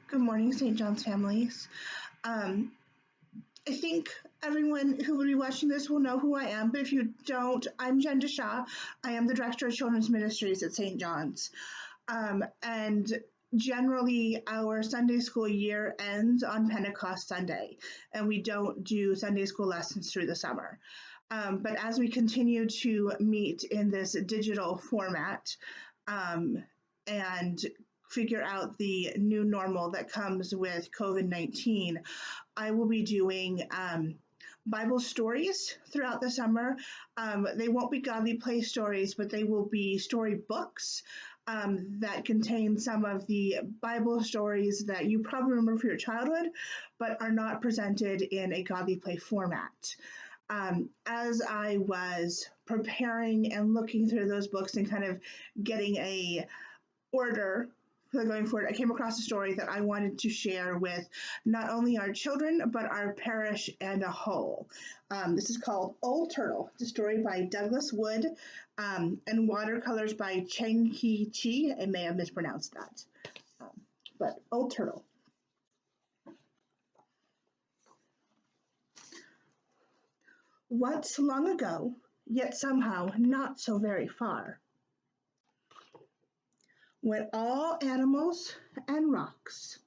Good morning, St. John's families. Um, I think everyone who will be watching this will know who I am, but if you don't, I'm Cheng-Khee. I am the Director of Children's Ministries at St. John's. And generally, our Sunday school year ends on Pentecost Sunday, and we don't do Sunday school lessons through the summer. But as we continue to meet in this digital format, and figure out the new normal that comes with COVID-19, I will be doing Bible stories throughout the summer. They won't be godly play stories, but they will be story books that contain some of the Bible stories that you probably remember from your childhood, but are not presented in a godly play format. As I was preparing and looking through those books and kind of getting a order for going forward, I came across a story that I wanted to share with not only our children, but our parish and a whole. This is called Old Turtle. It's a story by Douglas Wood and watercolors by Cheng-Khee Chee. I may have mispronounced that. But Old Turtle. Once long ago, yet somehow not so very far, when all animals and rocks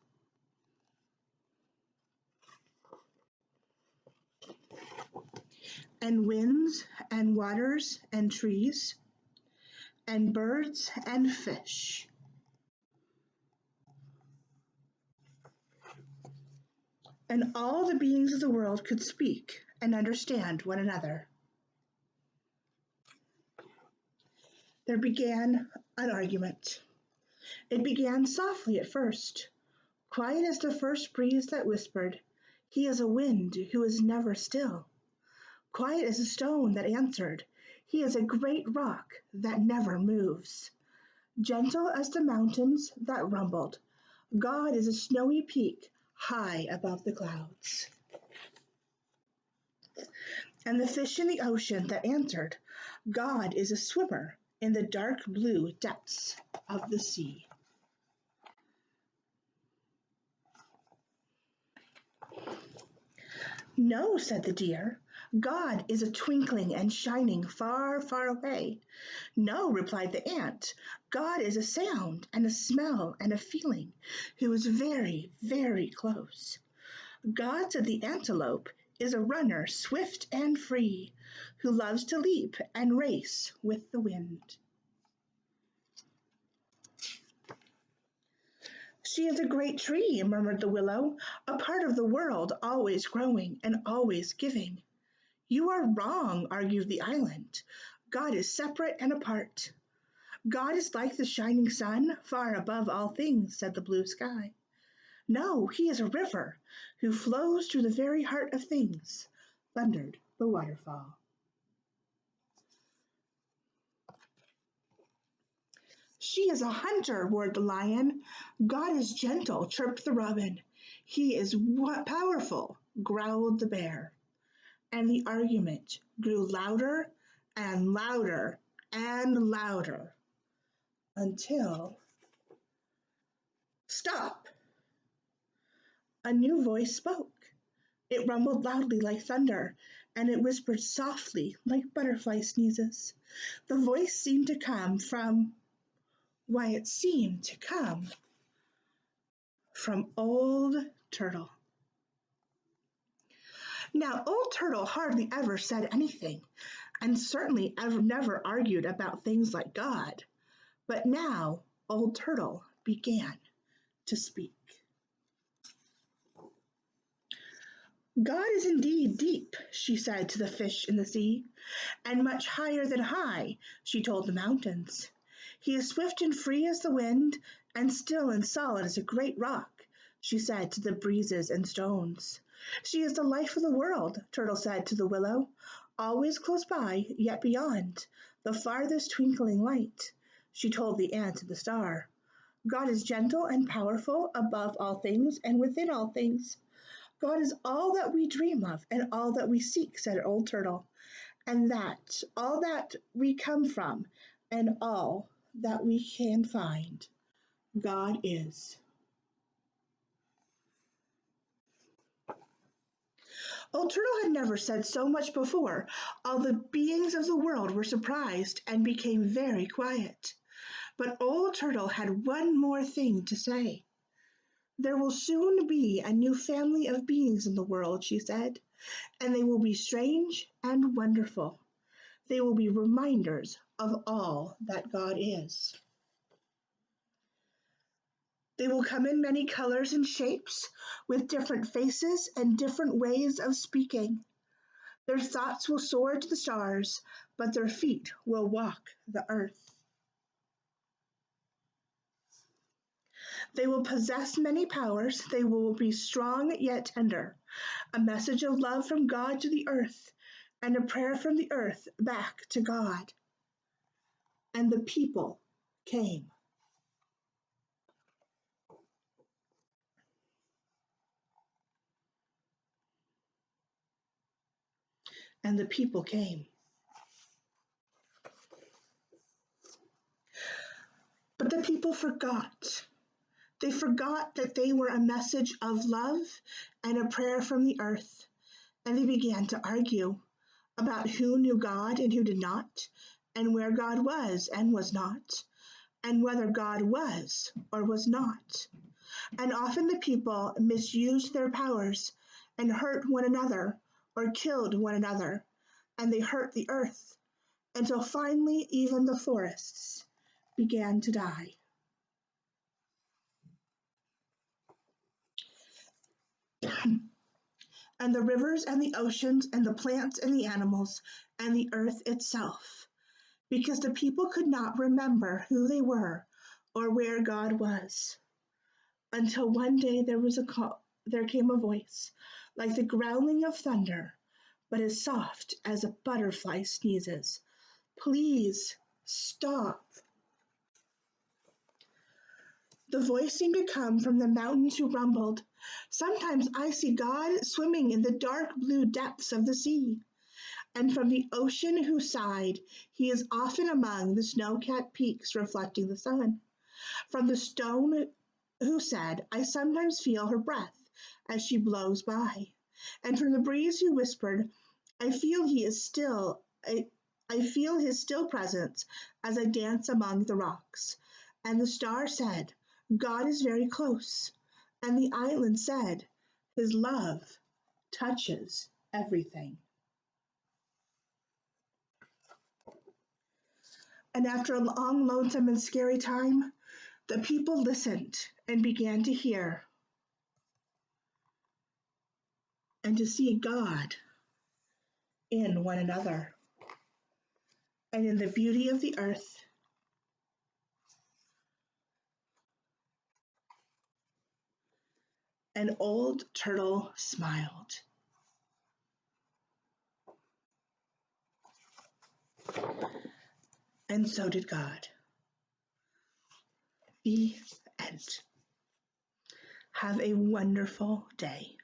and winds and waters and trees and birds and fish and all the beings of the world could speak and understand one another, there began an argument. It began softly at first, quiet as the first breeze that whispered, "He is a wind who is never still," quiet as a stone that answered, "He is a great rock that never moves," gentle as the mountains that rumbled, "God is a snowy peak high above the clouds," and the fish in the ocean that answered, "God is a swimmer in the dark blue depths of the sea." "No," said the deer, "God is a twinkling and shining far, far away." "No," replied the ant, "God is a sound and a smell and a feeling, who is very, very close." "God," said the antelope, "is a runner swift and free, who loves to leap and race with the wind." "She is a great tree," murmured the willow, "a part of the world, always growing and always giving." "You are wrong," argued the island. "God is separate and apart." "God is like the shining sun, far above all things," said the blue sky. "No, he is a river, who flows through the very heart of things," thundered the waterfall. "She is a hunter," roared the lion. "God is gentle," chirped the robin. "He is powerful," growled the bear. And the argument grew louder and louder and louder until, "Stop!" A new voice spoke. It rumbled loudly like thunder, and it whispered softly like butterfly sneezes. The voice seemed to come from, why, it seemed to come from Old Turtle. Now, Old Turtle hardly ever said anything, and certainly never argued about things like God. But now Old Turtle began to speak. "God is indeed deep," she said to the fish in the sea, "and much higher than high," she told the mountains. "He is swift and free as the wind, and still and solid as a great rock," she said to the breezes and stones. "She is the life of the world," Turtle said to the willow, "always close by, yet beyond the farthest twinkling light," she told the ant and the star. "God is gentle and powerful above all things and within all things. God is all that we dream of and all that we seek," said Old Turtle, "and that all that we come from and all that we can find, God is." Old Turtle had never said so much before. All the beings of the world were surprised and became very quiet. But Old Turtle had one more thing to say. There will soon be a new family of beings in the world, she said, and they will be strange and wonderful. They will be reminders of all that God is. They will come in many colors and shapes, with different faces and different ways of speaking. Their thoughts will soar to the stars, but their feet will walk the earth. They will possess many powers. They will be strong yet tender, a message of love from God to the earth, and a prayer from the earth back to God. And the people came. And the people came. But the people forgot. They forgot that they were a message of love and a prayer from the earth, and they began to argue about who knew God and who did not, and where God was and was not, and whether God was or was not. And often the people misused their powers and hurt one another or killed one another, and they hurt the earth until finally even the forests began to die. And the rivers and the oceans and the plants and the animals and the earth itself, because the people could not remember who they were or where God was. Until one day there came a voice like the growling of thunder, but as soft as a butterfly sneezes. Please stop. The voice seemed to come from the mountains who rumbled. Sometimes I see God swimming in the dark blue depths of the sea, and from the ocean who sighed, he is often among the snow-capped peaks reflecting the sun. From the stone who said, I sometimes feel her breath as she blows by. And from the breeze who whispered, I feel he is still I feel his still presence as I dance among the rocks. And the star said, God is very close. And the island said, his love touches everything. And after a long, lonesome, and scary time, the people listened and began to hear and to see God in one another and in the beauty of the earth. And Old Turtle smiled. And so did God. The end. Have a wonderful day.